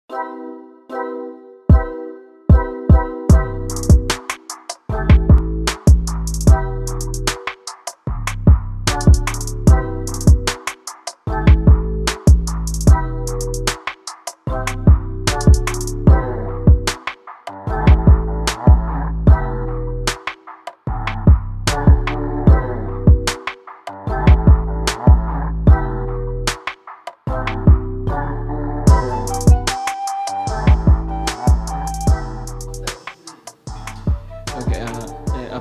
A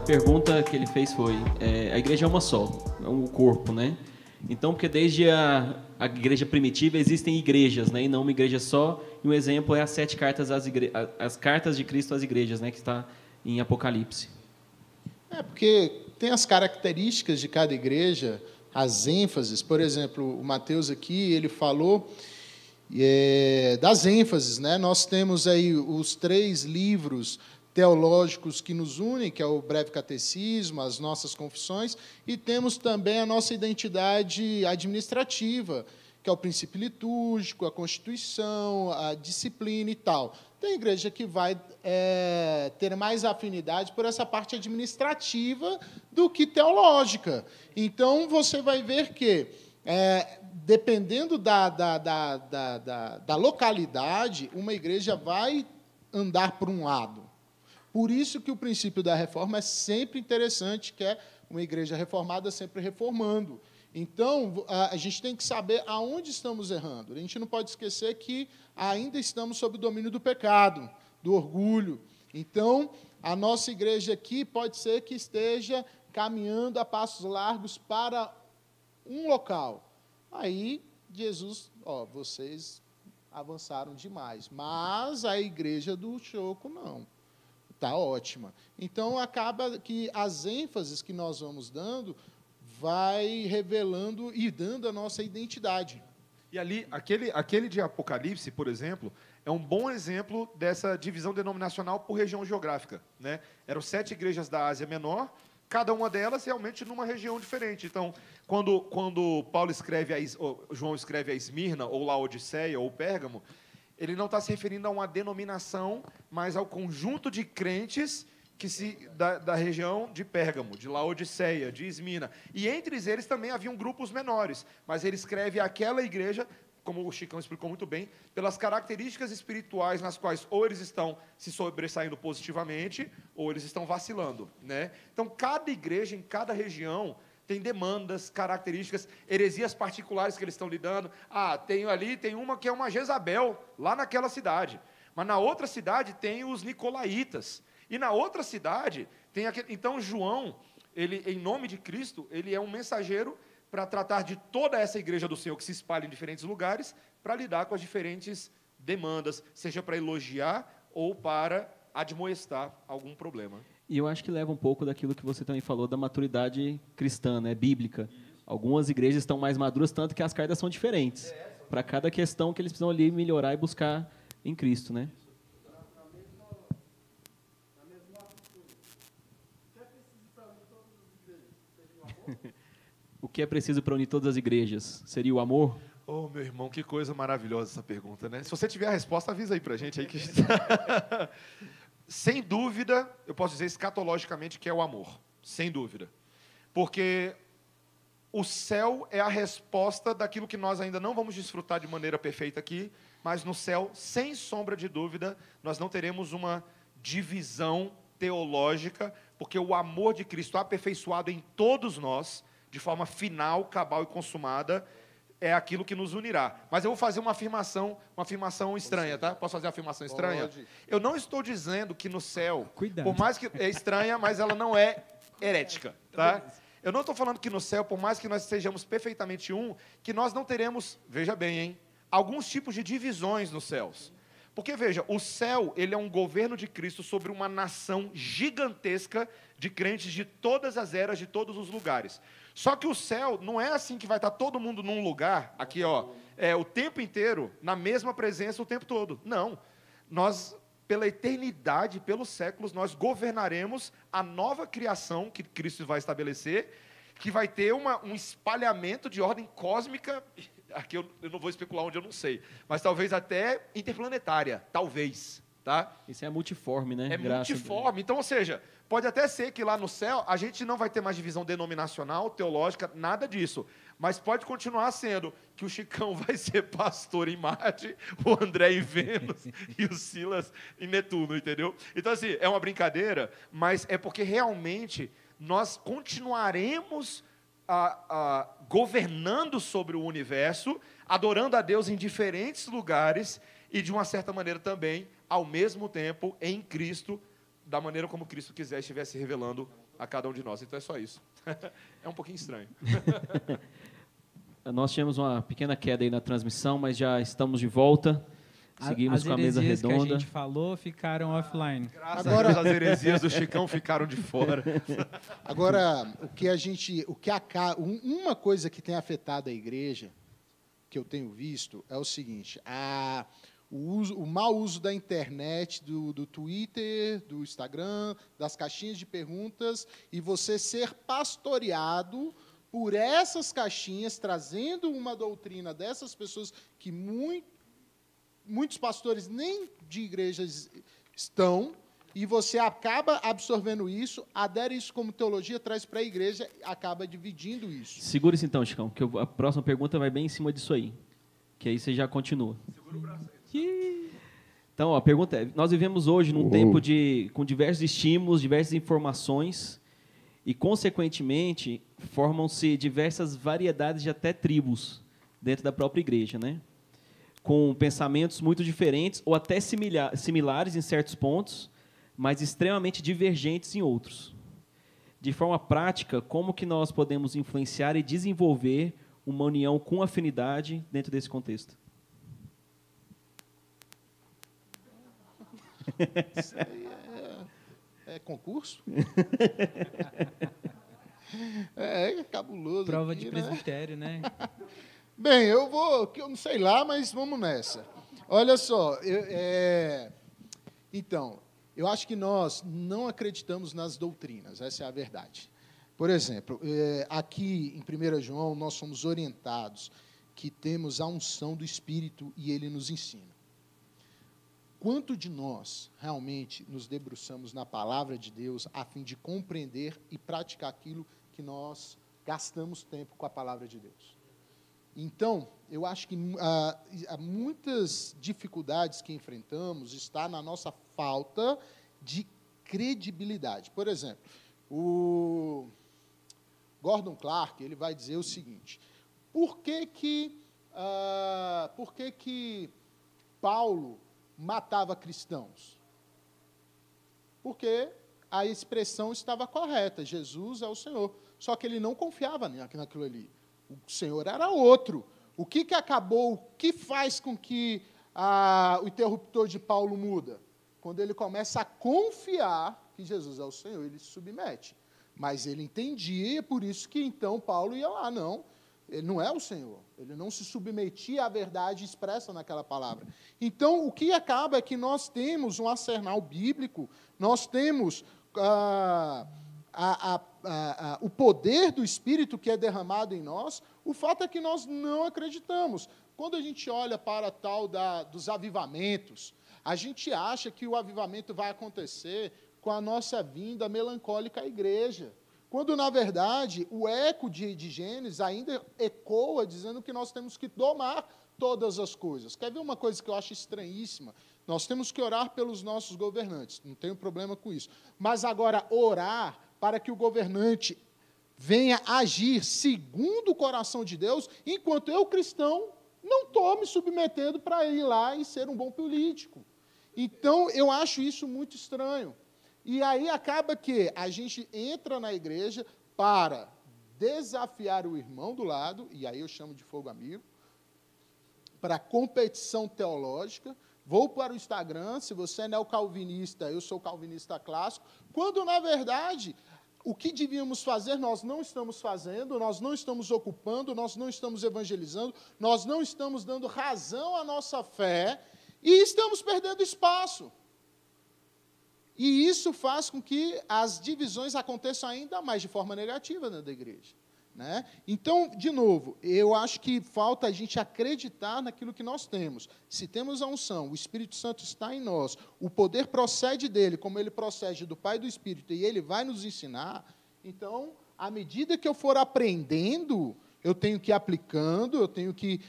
pergunta que ele fez foi, a igreja é uma só, é um corpo, né? Então, porque desde a igreja primitiva existem igrejas, né? E não uma igreja só. E um exemplo é as 7 cartas, as cartas de Cristo às igrejas, né? Que está em Apocalipse. Porque tem as características de cada igreja, as ênfases. Por exemplo, o Mateus aqui, ele falou das ênfases, né? Nós temos aí os 3 livros teológicos que nos unem, que é o Breve Catecismo, as nossas confissões, e temos também a nossa identidade administrativa, que é o princípio litúrgico, a Constituição, a disciplina e tal. Tem igreja que vai ter mais afinidade por essa parte administrativa do que teológica. Então, você vai ver que, dependendo da localidade, uma igreja vai andar por um lado. Por isso que o princípio da reforma é sempre interessante, que é uma igreja reformada sempre reformando. Então, a gente tem que saber aonde estamos errando. A gente não pode esquecer que ainda estamos sob o domínio do pecado, do orgulho. Então, a nossa igreja aqui pode ser que esteja caminhando a passos largos para um local. Aí, Jesus, vocês avançaram demais. Mas a igreja do Choco, não. Está ótima. Então, acaba que as ênfases que nós vamos dando vai revelando e dando a nossa identidade. E ali, aquele de Apocalipse, por exemplo, é um bom exemplo dessa divisão denominacional por região geográfica, né? Eram 7 igrejas da Ásia Menor, cada uma delas realmente numa região diferente. Então, quando João escreve a Esmirna, ou Laodiceia, ou Pérgamo, ele não está se referindo a uma denominação, mas ao conjunto de crentes da região de Pérgamo, de Laodiceia, de Esmirna. E entre eles também haviam grupos menores, mas ele escreve aquela igreja, como o Chicão explicou muito bem, pelas características espirituais nas quais ou eles estão se sobressaindo positivamente, ou eles estão vacilando, né? Então, cada igreja, em cada região, tem demandas, características, heresias particulares que eles estão lidando. Tem uma que é uma Jezabel, lá naquela cidade. Mas na outra cidade tem os nicolaítas. E na outra cidade tem aquele... Então, João, ele, em nome de Cristo, ele é um mensageiro para tratar de toda essa igreja do Senhor que se espalha em diferentes lugares, para lidar com as diferentes demandas, seja para elogiar ou para admoestar algum problema. E eu acho que leva um pouco daquilo que você também falou da maturidade cristã, né, bíblica. Algumas igrejas estão mais maduras, tanto que as cartas são diferentes. Para cada questão que eles precisam ali melhorar e buscar em Cristo, né? O que é preciso para unir todas as igrejas? Seria o amor? Oh, meu irmão, que coisa maravilhosa essa pergunta, né? Se você tiver a resposta, avisa aí para a gente. Aí que... Sem dúvida, eu posso dizer escatologicamente que é o amor. Sem dúvida. Porque o céu é a resposta daquilo que nós ainda não vamos desfrutar de maneira perfeita aqui, mas no céu, sem sombra de dúvida, nós não teremos uma divisão teológica, porque o amor de Cristo aperfeiçoado em todos nós, de forma final, cabal e consumada, é aquilo que nos unirá. Mas eu vou fazer uma afirmação estranha, tá? Posso fazer uma afirmação estranha? Pode. Eu não estou dizendo que no céu, Cuidado. por mais que é estranha, mas ela não é herética, tá? Eu não estou falando que no céu, por mais que nós sejamos perfeitamente um, que nós não teremos, veja bem, hein, alguns tipos de divisões nos céus. Porque, veja, o céu, ele é um governo de Cristo sobre uma nação gigantesca de crentes de todas as eras, de todos os lugares. Só que o céu não é assim que vai estar todo mundo num lugar, aqui, o tempo inteiro, na mesma presença o tempo todo. Não. Nós, pela eternidade, pelos séculos, nós governaremos a nova criação que Cristo vai estabelecer, que vai ter um espalhamento de ordem cósmica aqui eu não vou especular onde eu não sei, mas talvez até interplanetária, talvez, tá? Isso é multiforme, né? É multiforme. Então, ou seja, pode até ser que lá no céu a gente não vai ter mais divisão denominacional, teológica, nada disso. Mas pode continuar sendo que o Chicão vai ser pastor em Marte, o André em Vênus e o Silas em Netuno, entendeu? Então, assim, é uma brincadeira, mas é porque realmente nós continuaremos governando sobre o universo, adorando a Deus em diferentes lugares e, de uma certa maneira também, ao mesmo tempo, em Cristo, da maneira como Cristo quiser estiver se revelando a cada um de nós. Então é só isso. É um pouquinho estranho. Nós tivemos uma pequena queda aí na transmissão, mas já estamos de volta. Seguimos com a mesa redonda. As que a gente falou ficaram offline. Graças a Deus, as heresias do Chicão ficaram de fora. Agora, uma coisa que tem afetado a igreja, que eu tenho visto, é o seguinte: o mau uso da internet, do Twitter, do Instagram, das caixinhas de perguntas, e você ser pastoreado por essas caixinhas, trazendo uma doutrina dessas pessoas que muitos pastores nem de igrejas estão, e você acaba absorvendo isso, adere isso como teologia, traz para a igreja, acaba dividindo isso. Segura-se então, Chicão, que a próxima pergunta vai bem em cima disso aí, que aí você já continua. Segura o braço aí. Então, a pergunta é: nós vivemos hoje num tempo com diversos estímulos, diversas informações, e, consequentemente, formam-se diversas variedades de até tribos dentro da própria igreja, né? Com pensamentos muito diferentes ou até similares em certos pontos, mas extremamente divergentes em outros. De forma prática, como que nós podemos influenciar e desenvolver uma união com afinidade dentro desse contexto? Isso aí é concurso? É cabuloso. Prova aqui, de presbitério, né? Bem, eu não sei lá, mas vamos nessa. Olha só, então, eu acho que nós não acreditamos nas doutrinas, essa é a verdade. Por exemplo, aqui em 1 João, nós somos orientados que temos a unção do Espírito e ele nos ensina. Quanto de nós realmente nos debruçamos na palavra de Deus a fim de compreender e praticar aquilo que nós gastamos tempo com a palavra de Deus? Então, eu acho que há muitas dificuldades que enfrentamos está na nossa falta de credibilidade. Por exemplo, o Gordon Clark, ele vai dizer o seguinte: por que Paulo matava cristãos? Porque a expressão estava correta, Jesus é o Senhor. Só que ele não confiava naquilo ali. O Senhor era outro. O que acabou, o que faz com que o interruptor de Paulo muda? Quando ele começa a confiar que Jesus é o Senhor, ele se submete. Mas ele entendia, por isso que então Paulo ia lá, não. Ele não é o Senhor. Ele não se submetia à verdade expressa naquela palavra. Então, o que acaba é que nós temos um arsenal bíblico, nós temos o poder do Espírito que é derramado em nós. O fato é que nós não acreditamos. Quando a gente olha para tal dos avivamentos, a gente acha que o avivamento vai acontecer com a nossa vinda melancólica à igreja. Quando, na verdade, o eco de Gênesis ainda ecoa dizendo que nós temos que domar todas as coisas. Quer ver uma coisa que eu acho estranhíssima? Nós temos que orar pelos nossos governantes, não tenho problema com isso. Mas agora, orar para que o governante venha agir segundo o coração de Deus, enquanto eu, cristão, não estou me submetendo para ir lá e ser um bom político. Então, eu acho isso muito estranho. E aí acaba que a gente entra na igreja para desafiar o irmão do lado, e aí eu chamo de fogo amigo, para competição teológica. Vou para o Instagram, se você é neocalvinista, eu sou calvinista clássico, quando, na verdade, o que devíamos fazer, nós não estamos fazendo, nós não estamos ocupando, nós não estamos evangelizando, nós não estamos dando razão à nossa fé, e estamos perdendo espaço. E isso faz com que as divisões aconteçam ainda mais de forma negativa dentro da igreja. né? Então, de novo, eu acho que falta a gente acreditar naquilo que nós temos. Se temos a unção, o Espírito Santo está em nós, o poder procede dele, como ele procede do Pai e do Espírito, e ele vai nos ensinar, então, à medida que eu for aprendendo, eu tenho que ir aplicando, eu tenho que...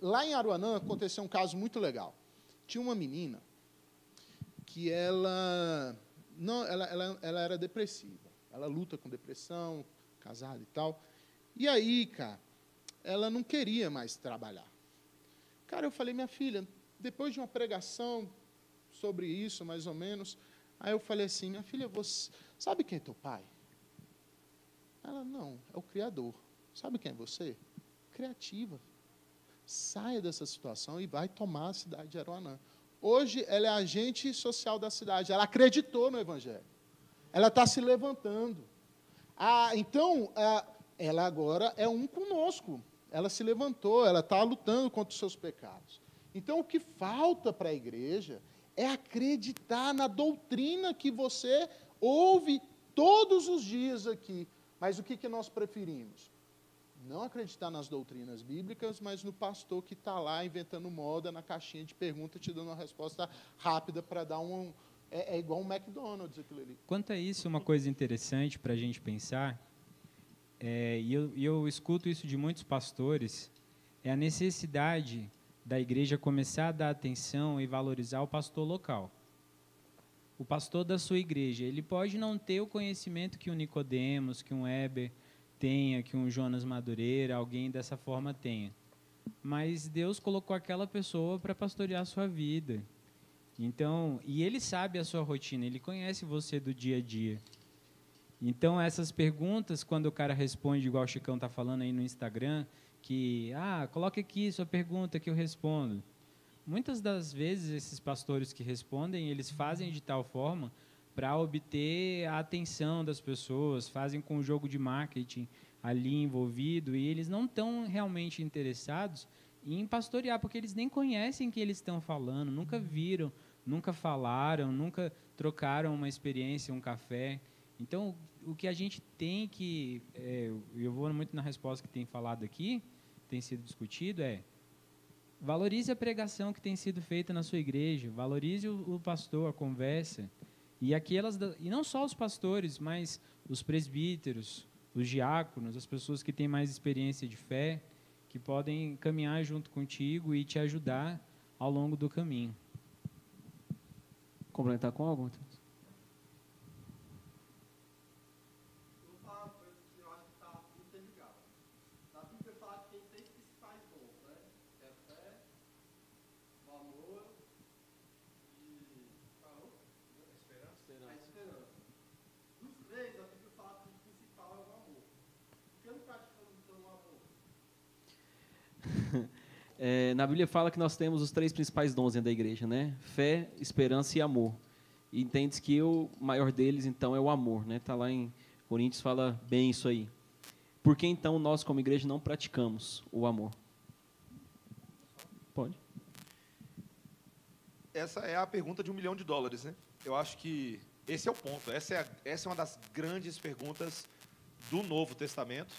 Lá em Aruanã aconteceu um caso muito legal. Tinha uma menina que ela era depressiva. Ela luta com depressão, casada e tal. E aí, cara, ela não queria mais trabalhar. Cara, eu falei, minha filha, depois de uma pregação sobre isso, mais ou menos, aí eu falei assim, minha filha, você sabe quem é teu pai? Ela, não, é o Criador. Sabe quem é você? Criativa. Saia dessa situação e vai tomar a cidade de Aruanã. Hoje, ela é agente social da cidade. Ela acreditou no Evangelho. Ela está se levantando. Então, ela agora é um conosco. Ela se levantou, ela está lutando contra os seus pecados. Então, o que falta para a igreja é acreditar na doutrina que você ouve todos os dias aqui. Mas o que nós preferimos? Não acreditar nas doutrinas bíblicas, mas no pastor que está lá inventando moda na caixinha de pergunta, te dando uma resposta rápida para dar um... É igual um McDonald's aquilo ali. Quanto a isso, uma coisa interessante para a gente pensar, e eu escuto isso de muitos pastores, é a necessidade da igreja começar a dar atenção e valorizar o pastor local. O pastor da sua igreja, ele pode não ter o conhecimento que um Nicodemos, que um Heber tenha, que um Jonas Madureira, alguém dessa forma tenha. Mas Deus colocou aquela pessoa para pastorear a sua vida. Então, e ele sabe a sua rotina, ele conhece você do dia a dia. Então, essas perguntas, quando o cara responde, igual o Chicão está falando aí no Instagram, que, coloque aqui sua pergunta que eu respondo. Muitas das vezes, esses pastores que respondem, eles fazem de tal forma para obter a atenção das pessoas, fazem com o jogo de marketing ali envolvido, e eles não estão realmente interessados em pastorear, porque eles nem conhecem o que eles estão falando, nunca viram, nunca falaram, nunca trocaram uma experiência, um café. Então, o que a gente tem que... eu vou muito na resposta que tem falado aqui, tem sido discutido, valorize a pregação que tem sido feita na sua igreja, valorize o pastor, a conversa, e não só os pastores, mas os presbíteros, os diáconos, as pessoas que têm mais experiência de fé, que podem caminhar junto contigo e te ajudar ao longo do caminho. Complementar com algo? Na Bíblia fala que nós temos os 3 principais dons dentro da igreja, né? Fé, esperança e amor. E entende que o maior deles, então, é o amor, né? Está lá em Coríntios, fala bem isso aí. Por que, então, nós, como igreja, não praticamos o amor? Pode. Essa é a pergunta de $1 milhão, né? Eu acho que esse é o ponto. Essa é uma das grandes perguntas do Novo Testamento.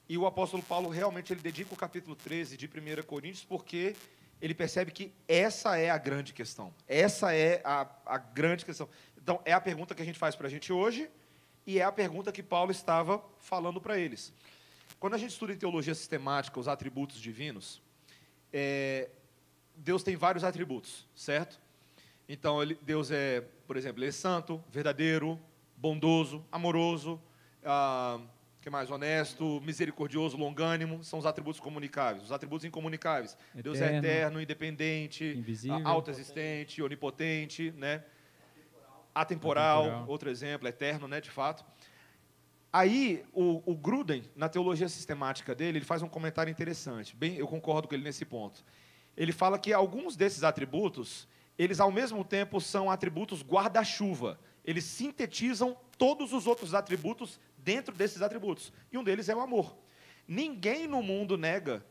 E o apóstolo Paulo, realmente, ele dedica o capítulo 13 de 1 Coríntios, porque ele percebe que essa é a grande questão. Essa é a grande questão. Então, é a pergunta que a gente faz para a gente hoje, e é a pergunta que Paulo estava falando para eles. Quando a gente estuda em teologia sistemática os atributos divinos, Deus tem vários atributos, certo? Então, Deus é, por exemplo, ele é santo, verdadeiro, bondoso, amoroso, que mais? Honesto, misericordioso, longânimo, são os atributos comunicáveis. Os atributos incomunicáveis. Eterno, Deus é eterno, independente, invisível, autoexistente, onipotente, né? Atemporal, outro exemplo, eterno, né, de fato. Aí, o Gruden, na teologia sistemática dele, ele faz um comentário interessante. Bem, eu concordo com ele nesse ponto. Ele fala que alguns desses atributos, eles, ao mesmo tempo, são atributos guarda-chuva. Eles sintetizam todos os outros atributos dentro desses atributos. E um deles é o amor. Ninguém no mundo nega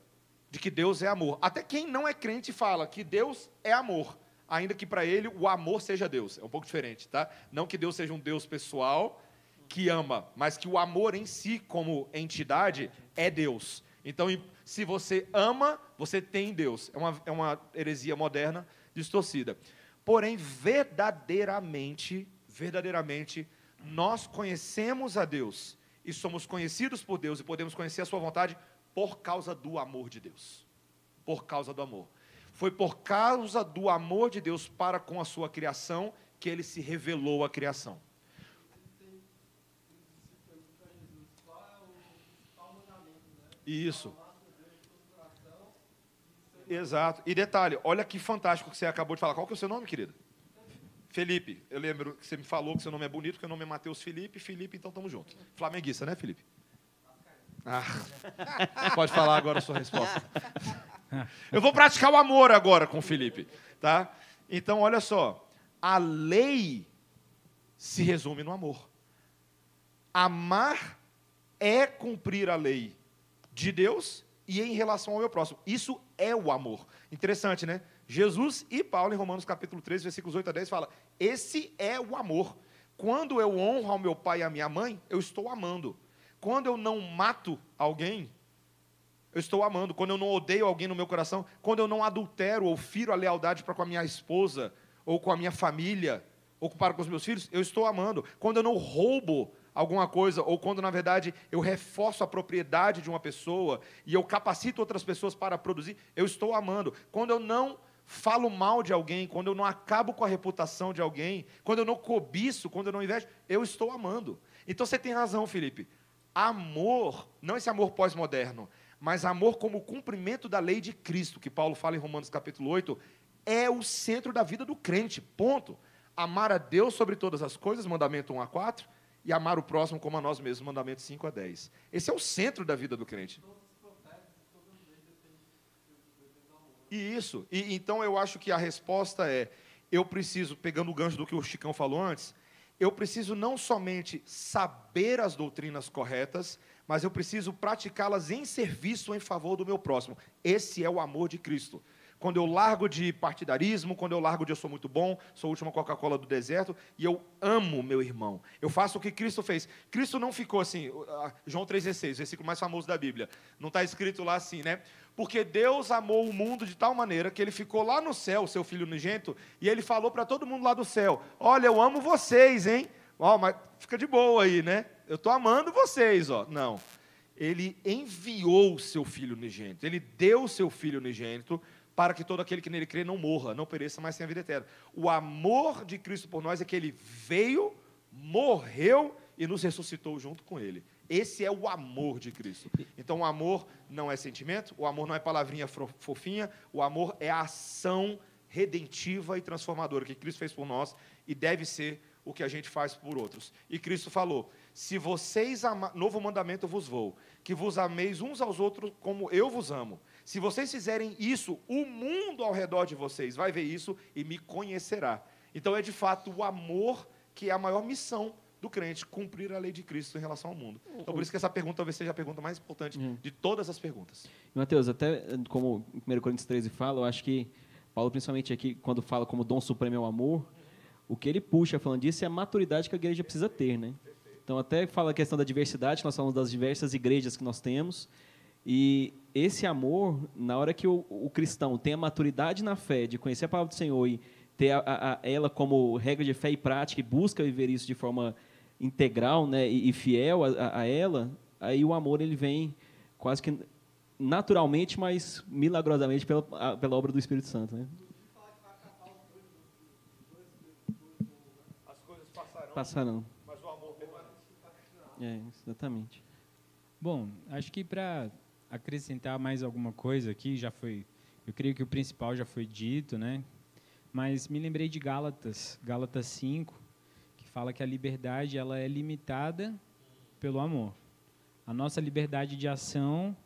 de que Deus é amor. Até quem não é crente fala que Deus é amor, ainda que para ele o amor seja Deus. É um pouco diferente, tá? Não que Deus seja um Deus pessoal que ama, mas que o amor em si, como entidade, é Deus. Então, se você ama, você tem Deus. É uma heresia moderna distorcida. Porém, verdadeiramente, nós conhecemos a Deus e somos conhecidos por Deus e podemos conhecer a sua vontade por causa do amor de Deus. Por causa do amor. Foi por causa do amor de Deus para com a sua criação que ele se revelou à criação. Isso. Exato. E detalhe, olha que fantástico que você acabou de falar. Qual que é o seu nome, querida? Felipe. Eu lembro que você me falou que seu nome é bonito, que o nome é Matheus Felipe. Felipe, então estamos juntos. Flamenguista, né, Felipe? Ah. Pode falar agora a sua resposta. Eu vou praticar o amor agora com o Felipe. Tá? Então, olha só. A lei se resume no amor. Amar é cumprir a lei de Deus e em relação ao meu próximo. Isso é o amor. Interessante, né? Jesus e Paulo, em Romanos capítulo 13, versículos 8 a 10, fala, esse é o amor. Quando eu honro ao meu pai e à minha mãe, eu estou amando. Quando eu não mato alguém, eu estou amando. Quando eu não odeio alguém no meu coração, quando eu não adultero ou firo a lealdade para com a minha esposa, ou com a minha família, ou para com os meus filhos, eu estou amando. Quando eu não roubo alguma coisa, ou quando, na verdade, eu reforço a propriedade de uma pessoa e eu capacito outras pessoas para produzir, eu estou amando. Quando eu não falo mal de alguém, quando eu não acabo com a reputação de alguém, quando eu não cobiço, quando eu não invejo, eu estou amando. Então, você tem razão, Felipe. Amor, não esse amor pós-moderno, mas amor como cumprimento da lei de Cristo, que Paulo fala em Romanos capítulo 8, é o centro da vida do crente, ponto. Amar a Deus sobre todas as coisas, mandamento 1 a 4, e amar o próximo como a nós mesmos, mandamento 5 a 10. Esse é o centro da vida do crente. E então eu acho que a resposta é, eu preciso, pegando o gancho do que o Chicão falou antes, eu preciso não somente saber as doutrinas corretas, mas eu preciso praticá-las em serviço em favor do meu próximo. Esse é o amor de Cristo. Quando eu largo de partidarismo, quando eu largo de eu sou muito bom, sou a última Coca-Cola do deserto, e eu amo meu irmão. Eu faço o que Cristo fez. Cristo não ficou assim, João 3,16, o versículo mais famoso da Bíblia. Não está escrito lá assim, né? Porque Deus amou o mundo de tal maneira que ele ficou lá no céu, o seu Filho unigênito, e ele falou para todo mundo lá do céu, olha, eu amo vocês, hein? Ó, mas fica de boa aí, né? Eu estou amando vocês, ó. Não. Ele enviou o seu Filho unigênito. Ele deu o seu Filho unigênito para que todo aquele que nele crê não morra, não pereça, mas tenha vida eterna. O amor de Cristo por nós é que ele veio, morreu e nos ressuscitou junto com ele. Esse é o amor de Cristo. Então, o amor não é sentimento, o amor não é palavrinha fofinha, o amor é a ação redentiva e transformadora que Cristo fez por nós e deve ser o que a gente faz por outros. E Cristo falou, se vocês novo mandamento eu vos vou, que vos ameis uns aos outros como eu vos amo. Se vocês fizerem isso, o mundo ao redor de vocês vai ver isso e me conhecerá. Então, é de fato o amor que é a maior missão do crente, cumprir a lei de Cristo em relação ao mundo. Então, por isso que essa pergunta talvez seja a pergunta mais importante de todas as perguntas. Mateus, até como em 1 Coríntios 13 fala, eu acho que Paulo, principalmente aqui, quando fala como dom supremo é o amor, o que ele puxa falando disso é a maturidade que a igreja precisa ter, né? Então, até fala a questão da diversidade, nós falamos das diversas igrejas que nós temos, e esse amor, na hora que o cristão tem a maturidade na fé, de conhecer a palavra do Senhor e ter ela como regra de fé e prática, e busca viver isso de forma integral, né, e fiel a ela, aí o amor ele vem quase que naturalmente, mas milagrosamente pela obra do Espírito Santo, né? As coisas passarão, mas o amor permanece. Exatamente. Bom, acho que para acrescentar mais alguma coisa aqui, eu creio que o principal já foi dito, né? Mas me lembrei de Gálatas 5, que fala que a liberdade ela é limitada pelo amor. A nossa liberdade de ação,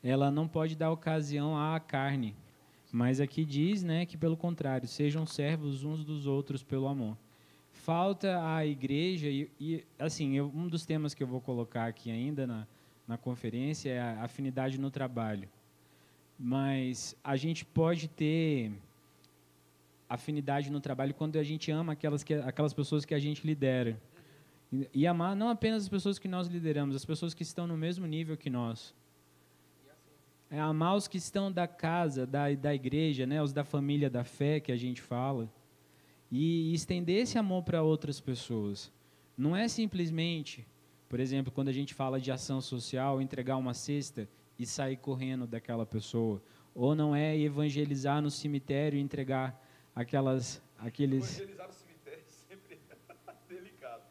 ela não pode dar ocasião à carne, mas aqui diz, né, que pelo contrário, sejam servos uns dos outros pelo amor. Falta à igreja, e assim, um dos temas que eu vou colocar aqui ainda na conferência é a afinidade no trabalho. Mas a gente pode ter afinidade no trabalho quando a gente ama aquelas pessoas que a gente lidera. E amar não apenas as pessoas que nós lideramos, as pessoas que estão no mesmo nível que nós. É amar os que estão da casa, da igreja, né, os da família da fé, que a gente fala, e estender esse amor para outras pessoas. Não é simplesmente, por exemplo, quando a gente fala de ação social, entregar uma cesta e sair correndo daquela pessoa. Ou não é evangelizar no cemitério e entregar aqueles... Evangelizar no cemitério sempre é delicado.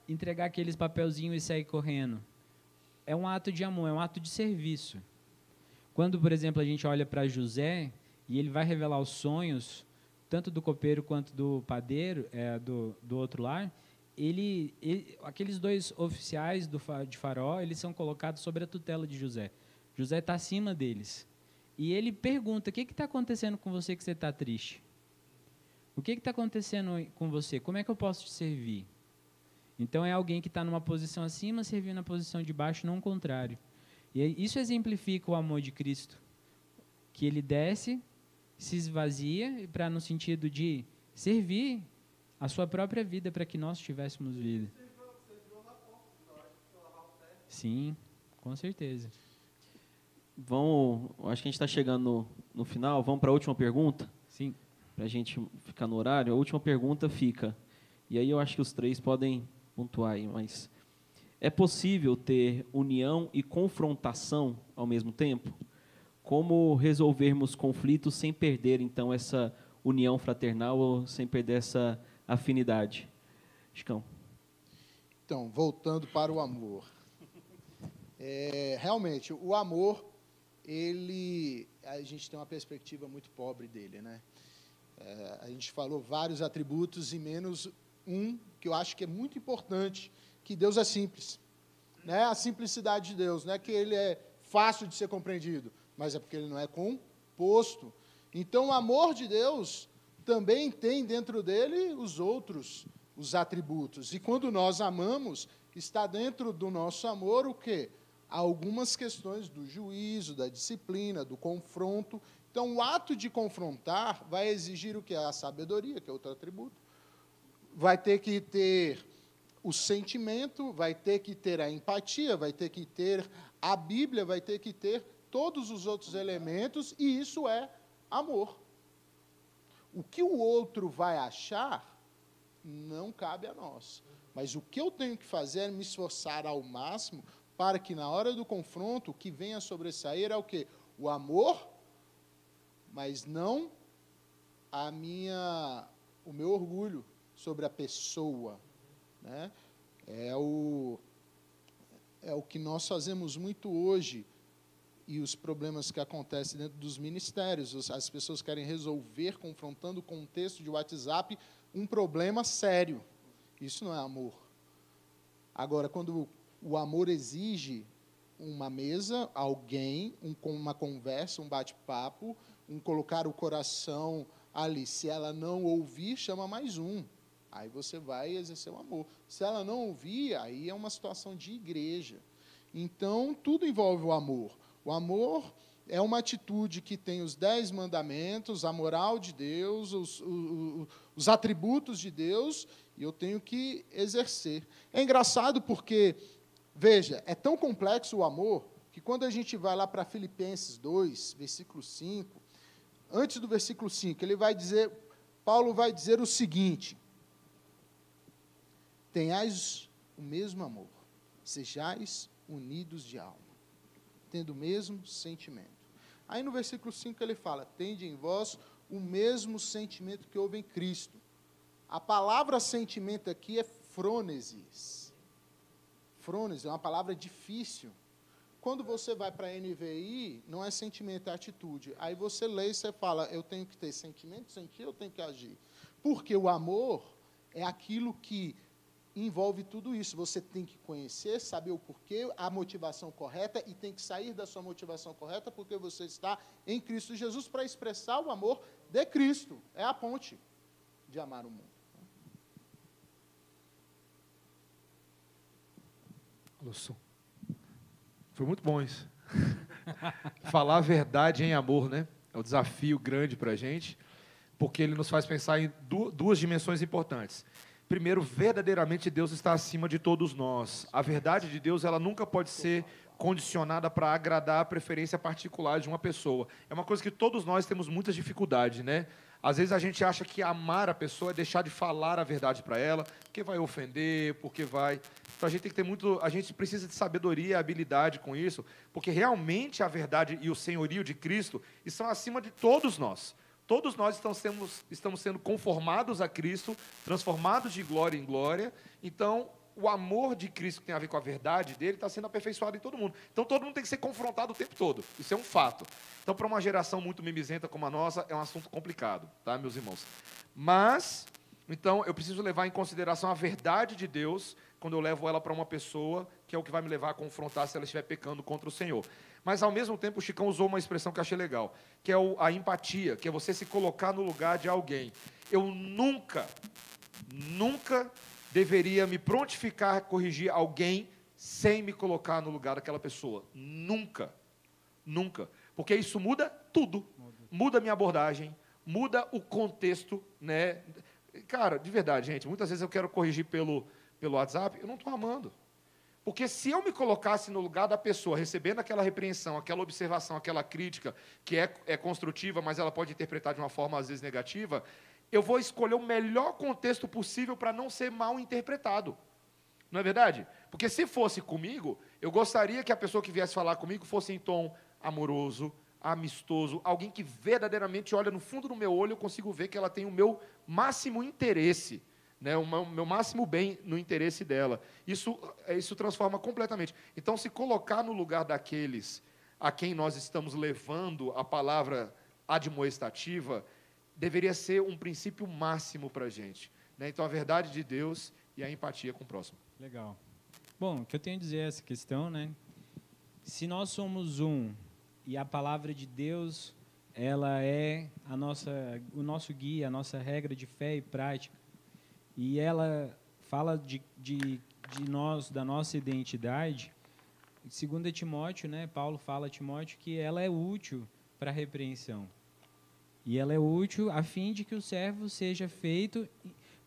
Entregar aqueles papelzinhos e sair correndo. É um ato de amor, é um ato de serviço. Quando, por exemplo, a gente olha para José e ele vai revelar os sonhos, tanto do copeiro quanto do padeiro, do outro lar, aqueles dois oficiais de Faraó, eles são colocados sobre a tutela de José. José está acima deles. E ele pergunta, o que está acontecendo com você que você está triste? O que está acontecendo com você? Como é que eu posso te servir? Então, é alguém que está numa posição acima, servindo na posição de baixo, não o contrário. E isso exemplifica o amor de Cristo, que ele desce, se esvazia, no sentido de servir a sua própria vida para que nós tivéssemos vida. Sim, com certeza. Acho que a gente está chegando no final. Vamos para a última pergunta? Sim. Para a gente ficar no horário. A última pergunta fica, e aí eu acho que os três podem pontuar aí, mas é possível ter união e confrontação ao mesmo tempo? Como resolvermos conflitos sem perder, então, essa união fraternal ou sem perder essa afinidade? Chicão. Então, voltando para o amor. Realmente, o amor, a gente tem uma perspectiva muito pobre dele, né? A gente falou vários atributos e menos um que eu acho que é muito importante, que Deus é simples, né? A simplicidade de Deus, não é que ele é fácil de ser compreendido, mas é porque ele não é composto. Então, o amor de Deus também tem dentro dele os atributos. E quando nós amamos, está dentro do nosso amor o quê? Algumas questões do juízo, da disciplina, do confronto. Então, o ato de confrontar vai exigir o quê? A sabedoria, que é outro atributo. Vai ter que ter o sentimento, vai ter que ter a empatia, vai ter que ter a Bíblia, vai ter que ter todos os outros elementos, e isso é amor. O que o outro vai achar, não cabe a nós. Mas o que eu tenho que fazer é me esforçar ao máximo para que, na hora do confronto, o que venha a sobressair é o quê? O amor, mas não o meu orgulho sobre a pessoa, né? É o que nós fazemos muito hoje, e os problemas que acontecem dentro dos ministérios. As pessoas querem resolver, confrontando o contexto de WhatsApp, um problema sério. Isso não é amor. Agora, quando o amor exige uma mesa, alguém, uma conversa, um bate-papo, colocar o coração ali. Se ela não ouvir, chama mais um. Aí você vai exercer o amor. Se ela não ouvir, aí é uma situação de igreja. Então, tudo envolve o amor. O amor é uma atitude que tem os 10 mandamentos, a moral de Deus, os atributos de Deus, e eu tenho que exercer. É engraçado porque, veja, é tão complexo o amor, que quando a gente vai lá para Filipenses 2, versículo 5, antes do versículo 5, Paulo vai dizer o seguinte: tenhais o mesmo amor, sejais unidos de alma, tendo o mesmo sentimento. Aí no versículo 5 ele fala: tende em vós o mesmo sentimento que houve em Cristo. A palavra sentimento aqui é frônesis. Frônesis é uma palavra difícil. Quando você vai para a NVI, não é sentimento, é atitude. Aí você lê e você fala: eu tenho que ter sentimento, sentir, eu tenho que agir. Porque o amor é aquilo que envolve tudo isso. Você tem que conhecer, saber o porquê, a motivação correta, e tem que sair da sua motivação correta, porque você está em Cristo Jesus para expressar o amor de Cristo. É a ponte de amar o mundo. Lúcio, foi muito bom isso. Falar a verdade em amor, né? É um desafio grande para a gente, porque ele nos faz pensar em duas dimensões importantes. Primeiro, verdadeiramente Deus está acima de todos nós. A verdade de Deus, ela nunca pode ser condicionada para agradar a preferência particular de uma pessoa. É uma coisa que todos nós temos muita dificuldade, né? Às vezes a gente acha que amar a pessoa é deixar de falar a verdade para ela, porque vai ofender, porque vai... Então a gente tem que ter muito... A gente precisa de sabedoria e habilidade com isso, porque realmente a verdade e o senhorio de Cristo estão acima de todos nós. Todos nós estamos sendo conformados a Cristo, transformados de glória em glória. Então, o amor de Cristo que tem a ver com a verdade dele está sendo aperfeiçoado em todo mundo. Então, todo mundo tem que ser confrontado o tempo todo. Isso é um fato. Então, para uma geração muito mimizenta como a nossa, é um assunto complicado, tá, meus irmãos? Mas, então, eu preciso levar em consideração a verdade de Deus quando eu levo ela para uma pessoa, que é o que vai me levar a confrontar se ela estiver pecando contra o Senhor. Mas, ao mesmo tempo, o Chicão usou uma expressão que eu achei legal, que é a empatia, que é você se colocar no lugar de alguém. Eu nunca deveria me prontificar a corrigir alguém sem me colocar no lugar daquela pessoa. Nunca. Porque isso muda tudo. Muda a minha abordagem, muda o contexto, né? Cara, de verdade, gente, muitas vezes eu quero corrigir pelo WhatsApp, eu não estou amando. Porque se eu me colocasse no lugar da pessoa, recebendo aquela repreensão, aquela observação, aquela crítica, que é construtiva, mas ela pode interpretar de uma forma, às vezes, negativa, eu vou escolher o melhor contexto possível para não ser mal interpretado. Não é verdade? Porque se fosse comigo, eu gostaria que a pessoa que viesse falar comigo fosse em tom amoroso, amistoso, alguém que verdadeiramente olha no fundo do meu olho, eu consigo ver que ela tem o meu máximo interesse, né, o meu máximo bem no interesse dela. Isso transforma completamente. Então, se colocar no lugar daqueles a quem nós estamos levando a palavra admoestativa, deveria ser um princípio máximo para a gente, né? Então, a verdade de Deus e a empatia com o próximo. Legal. Bom, o que eu tenho a dizer é essa questão, né? Se nós somos um e a palavra de Deus, ela é o nosso guia, a nossa regra de fé e prática, e ela fala de nós, da nossa identidade. Em 2 Timóteo, né, Paulo fala a Timóteo que ela é útil para a repreensão. E ela é útil a fim de que o servo seja feito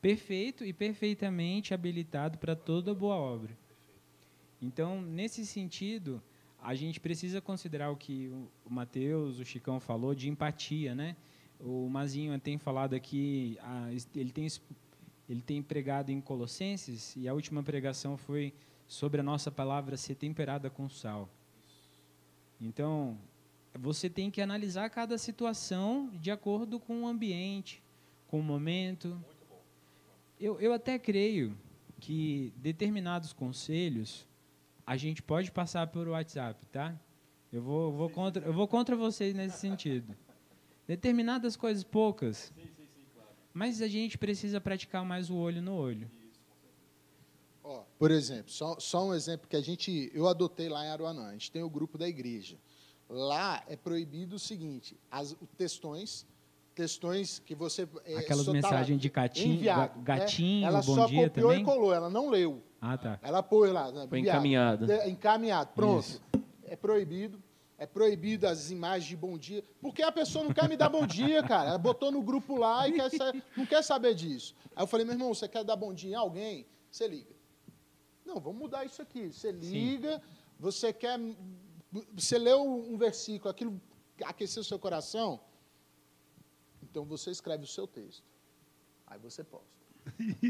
perfeito e perfeitamente habilitado para toda boa obra. Então, nesse sentido, a gente precisa considerar o que o Mateus, o Chicão falou de empatia, né? O Mazinho tem falado aqui, ele tem pregado em Colossenses, e a última pregação foi sobre a nossa palavra ser temperada com sal. Então, você tem que analisar cada situação de acordo com o ambiente, com o momento. Eu até creio que determinados conselhos a gente pode passar por WhatsApp, tá? Eu vou contra vocês nesse sentido. Determinadas coisas poucas. Mas a gente precisa praticar mais o olho no olho. Ó, por exemplo, só um exemplo que eu adotei lá em Aruanã. A gente tem o grupo da igreja. Lá é proibido o seguinte: textões que você aquelas mensagens de gatinho, né? Ela bom só dia copiou também? E colou, ela não leu. Ah, tá. Ela pôs lá. Né, foi encaminhado. Encaminhado, pronto. Isso. É proibido. É proibido as imagens de bom dia, porque a pessoa não quer me dar bom dia, cara. Ela botou no grupo lá e não quer saber disso. Aí eu falei, meu irmão, você quer dar bom dia a alguém? Você liga. Não, vamos mudar isso aqui. Você liga, você leu um versículo, aquilo aqueceu o seu coração, então você escreve o seu texto. Aí você posta.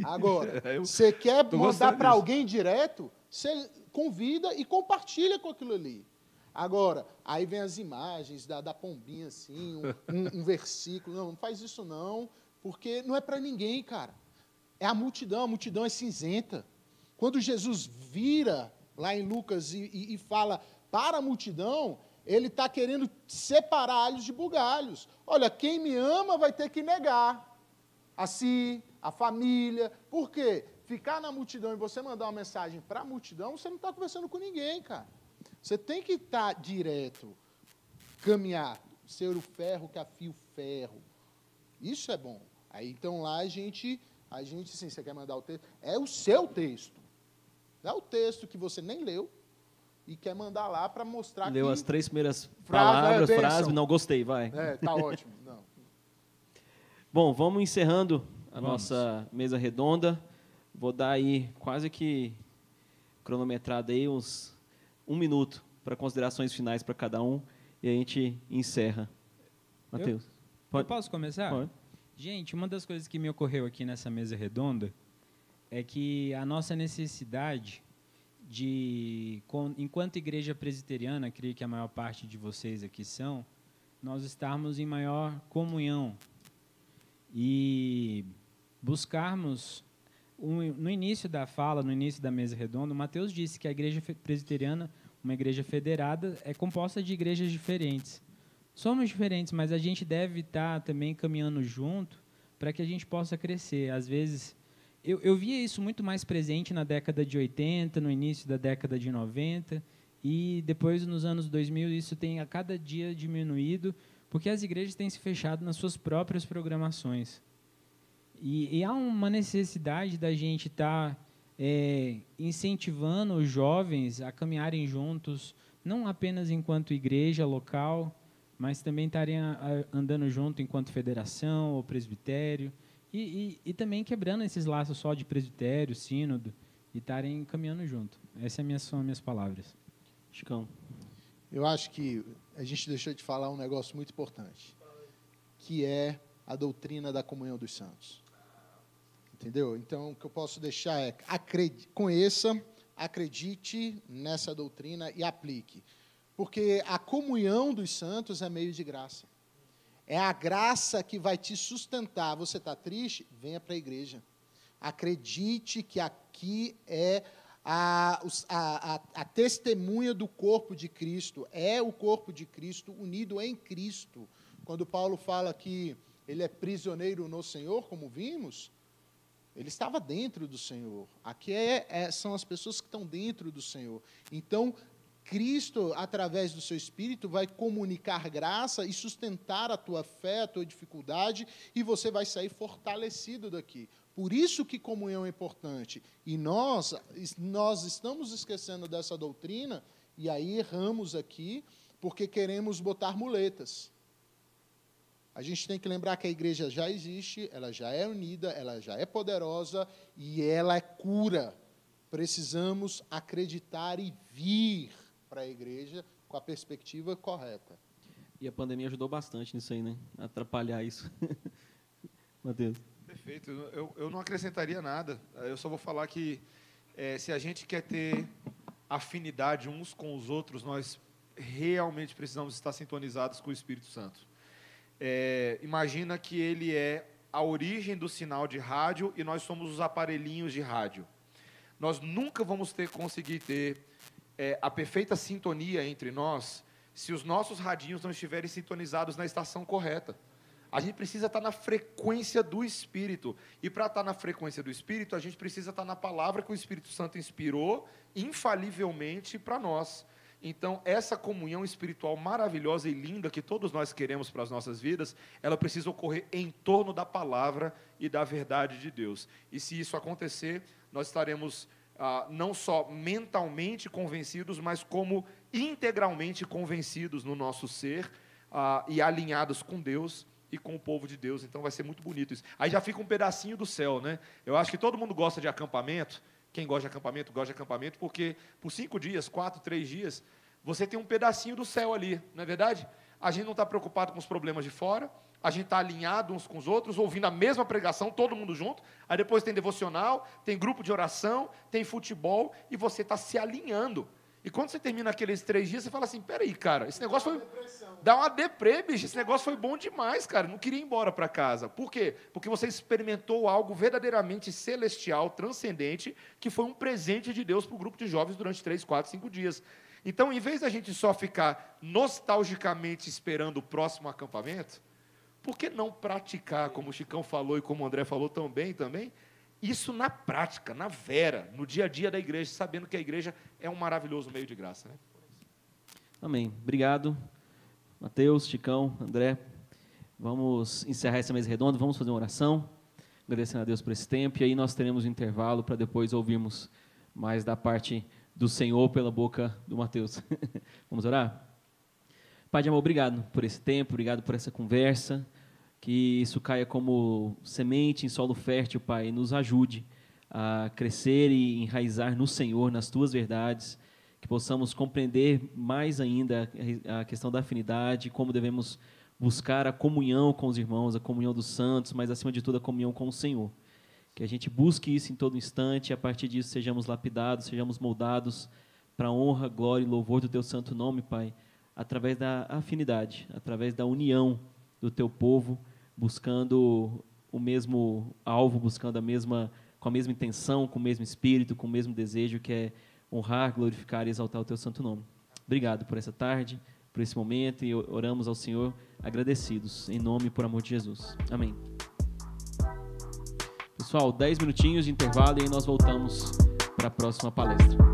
Agora, você quer mandar para alguém direto, você convida e compartilha com aquilo ali. Agora, aí vem as imagens da pombinha, assim, um versículo. Não faz isso não, porque não é para ninguém, cara. É a multidão é cinzenta. Quando Jesus vira lá em Lucas e fala para a multidão, ele está querendo separar alhos de bugalhos. Olha, quem me ama vai ter que negar a si, a família. Por quê? Ficar na multidão e você mandar uma mensagem para a multidão, você não está conversando com ninguém, cara. Você tem que estar direto, caminhar, ser o ferro que afia o ferro. Isso é bom. Aí, então, lá a gente, assim, você quer mandar o texto? É o seu texto. Não é o texto que você nem leu e quer mandar lá para mostrar Leu que... as 3 primeiras palavras, frases, não gostei, vai. Tá ótimo. Não. Bom, vamos encerrando a nossa mesa redonda. Vou dar aí quase que cronometrado aí uns 1 minuto para considerações finais para cada um e a gente encerra. Matheus. Eu posso começar? Pode. Gente, uma das coisas que me ocorreu aqui nessa mesa redonda é que a nossa necessidade enquanto igreja presbiteriana, creio que a maior parte de vocês aqui são, nós estarmos em maior comunhão e buscarmos, no início da fala, no início da mesa redonda, o Matheus disse que a igreja presbiteriana, uma igreja federada, é composta de igrejas diferentes. Somos diferentes, mas a gente deve estar também caminhando junto para que a gente possa crescer. Às vezes, eu via isso muito mais presente na década de 80, no início da década de 90, e depois, nos anos 2000, isso tem a cada dia diminuído, porque as igrejas têm se fechado nas suas próprias programações. E há uma necessidade da gente estar incentivando os jovens a caminharem juntos, não apenas enquanto igreja local, mas também estarem andando junto enquanto federação ou presbitério, e também quebrando esses laços só de presbitério, sínodo, e estarem caminhando junto. Essas são as minhas palavras. Chicão. Eu acho que a gente deixou de falar um negócio muito importante, que é a doutrina da comunhão dos santos. Entendeu? Então, o que eu posso deixar é, conheça, acredite nessa doutrina e aplique. Porque a comunhão dos santos é meio de graça. É a graça que vai te sustentar. Você está triste? Venha para a igreja. Acredite que aqui é a testemunha do corpo de Cristo. É o corpo de Cristo unido em Cristo. Quando Paulo fala que ele é prisioneiro no Senhor, como vimos, ele estava dentro do Senhor. Aqui são as pessoas que estão dentro do Senhor. Então, Cristo, através do seu Espírito, vai comunicar graça e sustentar a tua fé, a tua dificuldade, e você vai sair fortalecido daqui. Por isso que comunhão é importante. E nós estamos esquecendo dessa doutrina, e aí erramos aqui, porque queremos botar muletas. A gente tem que lembrar que a igreja já existe, ela já é unida, ela já é poderosa, e ela é cura. Precisamos acreditar e vir para a igreja com a perspectiva correta. E a pandemia ajudou bastante nisso aí, né? Atrapalhar isso. Matheus. Perfeito. Eu não acrescentaria nada. Eu só vou falar que se a gente quer ter afinidade uns com os outros, nós realmente precisamos estar sintonizados com o Espírito Santo. Imagina que ele é a origem do sinal de rádio e nós somos os aparelhinhos de rádio. Nós nunca vamos conseguir ter a perfeita sintonia entre nós se os nossos radinhos não estiverem sintonizados na estação correta. A gente precisa estar na frequência do Espírito. E para estar na frequência do Espírito, a gente precisa estar na palavra que o Espírito Santo inspirou infalivelmente para nós. Então, essa comunhão espiritual maravilhosa e linda que todos nós queremos para as nossas vidas, ela precisa ocorrer em torno da palavra e da verdade de Deus. E se isso acontecer, nós estaremos não só mentalmente convencidos, mas como integralmente convencidos no nosso ser e alinhados com Deus e com o povo de Deus. Então vai ser muito bonito isso. Aí já fica um pedacinho do céu, né? Eu acho que todo mundo gosta de acampamento. Quem gosta de acampamento, porque por 5 dias, 4, 3 dias, você tem um pedacinho do céu ali, não é verdade? A gente não está preocupado com os problemas de fora, a gente está alinhado uns com os outros, ouvindo a mesma pregação, todo mundo junto, aí depois tem devocional, tem grupo de oração, tem futebol, e você está se alinhando. E quando você termina aqueles 3 dias, você fala assim, peraí, cara, esse negócio foi... Dá uma deprê, bicho, esse negócio foi bom demais, cara, não queria ir embora para casa. Por quê? Porque você experimentou algo verdadeiramente celestial, transcendente, que foi um presente de Deus para o grupo de jovens durante 3, 4, 5 dias. Então, em vez da gente só ficar nostalgicamente esperando o próximo acampamento, por que não praticar, como o Chicão falou e como o André falou também, isso na prática, na vera, no dia a dia da igreja, sabendo que a igreja é um maravilhoso meio de graça, né? Amém. Obrigado, Matheus, Chicão, André. Vamos encerrar essa mesa redonda, vamos fazer uma oração, agradecendo a Deus por esse tempo, e aí nós teremos um intervalo para depois ouvirmos mais da parte do Senhor pela boca do Matheus. Vamos orar? Pai de amor, obrigado por esse tempo, obrigado por essa conversa, que isso caia como semente em solo fértil, Pai, e nos ajude a crescer e enraizar no Senhor, nas Tuas verdades, que possamos compreender mais ainda a questão da afinidade, como devemos buscar a comunhão com os irmãos, a comunhão dos santos, mas, acima de tudo, a comunhão com o Senhor. Que a gente busque isso em todo instante, e a partir disso sejamos lapidados, sejamos moldados para a honra, glória e louvor do Teu santo nome, Pai, através da afinidade, através da união do Teu povo, buscando o mesmo alvo, buscando com a mesma intenção, com o mesmo espírito, com o mesmo desejo, que é honrar, glorificar e exaltar o Teu santo nome. Obrigado por essa tarde, por esse momento, e oramos ao Senhor agradecidos, em nome e por amor de Jesus. Amém. Pessoal, 10 minutinhos de intervalo e aí nós voltamos para a próxima palestra.